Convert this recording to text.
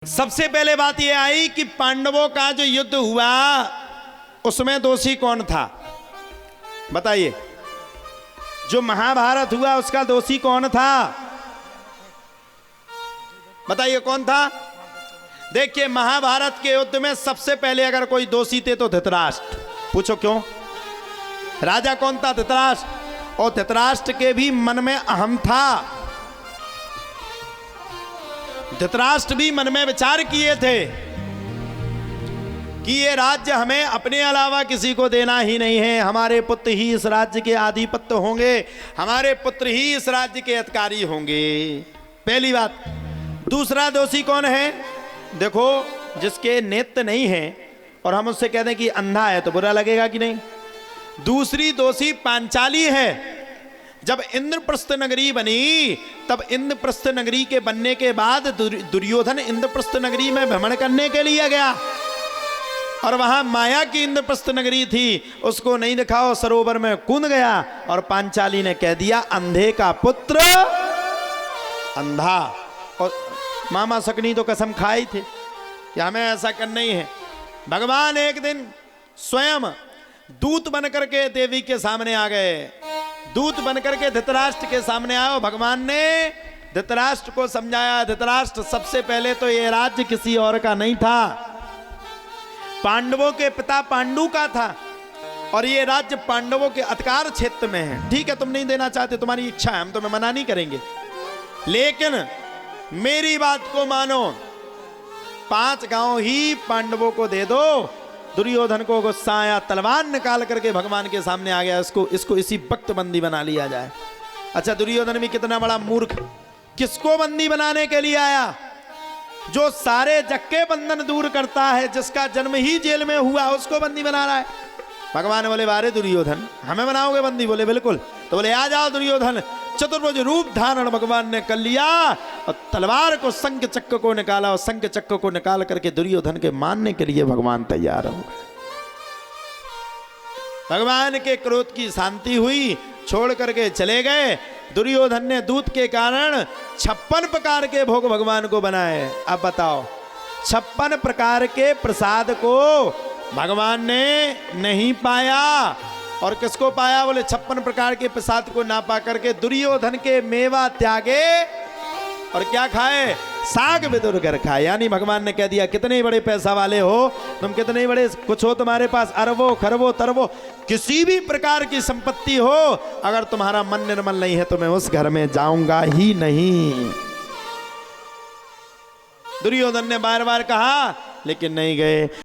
सबसे पहले बात यह आई कि पांडवों का जो युद्ध हुआ उसमें दोषी कौन था बताइए। जो महाभारत हुआ उसका दोषी कौन था बताइए, कौन था। देखिए महाभारत के युद्ध में सबसे पहले अगर कोई दोषी थे तो धृतराष्ट्र। पूछो क्यों। राजा कौन था? धृतराष्ट्र। और धृतराष्ट्र के भी मन में अहम था। धृतराष्ट्र भी मन में विचार किए थे कि ये राज्य हमें अपने अलावा किसी को देना ही नहीं है, हमारे पुत्र ही इस राज्य के आधिपत्य होंगे, हमारे पुत्र ही इस राज्य के अधिकारी होंगे। पहली बात। दूसरा दोषी कौन है? देखो, जिसके नेत्र नहीं है और हम उससे कहते हैं कि अंधा है तो बुरा लगेगा कि नहीं। दूसरी दोषी पांचाली है। जब इंद्रप्रस्थ नगरी बनी तब इंद्रप्रस्थ नगरी के बनने के बाद दुर्योधन इंद्रप्रस्थ नगरी में भ्रमण करने के लिए गया और वहां माया की इंद्रप्रस्थ नगरी थी, उसको नहीं दिखा और सरोवर में कूद गया और पांचाली ने कह दिया अंधे का पुत्र अंधा। और मामा सकनी तो कसम खाई थे कि हमें ऐसा करना ही है। भगवान एक दिन स्वयं दूत बन करके देवी के सामने आ गए। दूत बनकर के धृतराष्ट्र के सामने आए। भगवान ने धृतराष्ट्र को समझाया, धृतराष्ट्र सबसे पहले तो ये राज्य किसी और का नहीं था, पांडवों के पिता पांडु का था और ये राज्य पांडवों के अधिकार क्षेत्र में है। ठीक है, तुम नहीं देना चाहते, तुम्हारी इच्छा है, हम तुम्हें मना नहीं करेंगे, लेकिन मेरी बात को मानो, 5 गांव ही पांडवों को दे दो। दुर्योधन को गुस्सा आया, तलवार निकाल करके भगवान के सामने आ गया, इसको इसी वक्त बंदी बना लिया जाए। अच्छा, दुर्योधन भी कितना बड़ा मूर्ख, किसको बंदी बनाने के लिए आया? जो सारे जग के बंधन दूर करता है, जिसका जन्म ही जेल में हुआ, उसको बंदी बना रहा है। भगवान बोले बारे दुर्योधन, हमें बनाओगे बंदी? बोले बिल्कुल। तो बोले आ जाओ दुर्योधन। चतुर्भुज रूप धारण भगवान ने कर लिया और तलवार को शंख चक्र को निकाला और शंख चक्र को निकाल करके दुर्योधन के मारने के लिए भगवान तैयार हो गए। भगवान के क्रोध की शांति हुई, छोड़ करके चले गए। दुर्योधन ने दूत के कारण 56 प्रकार के भोग भगवान को बनाए। अब बताओ, 56 प्रकार के प्रसाद को भगवान ने नहीं पाया। और किसको पाया? बोले 56 प्रकार के प्रसाद को ना पा करके दुर्योधन के मेवा त्यागे और क्या खाए? साग विदुर कर खाए। यानी भगवान ने कह दिया कितने बड़े पैसा वाले हो तुम, कितने बड़े कुछ हो तुम्हारे पास, अरबों खरबों तरबों किसी भी प्रकार की संपत्ति हो, अगर तुम्हारा मन निर्मल नहीं है तो मैं उस घर में जाऊंगा ही नहीं। दुर्योधन ने बार बार कहा लेकिन नहीं गए।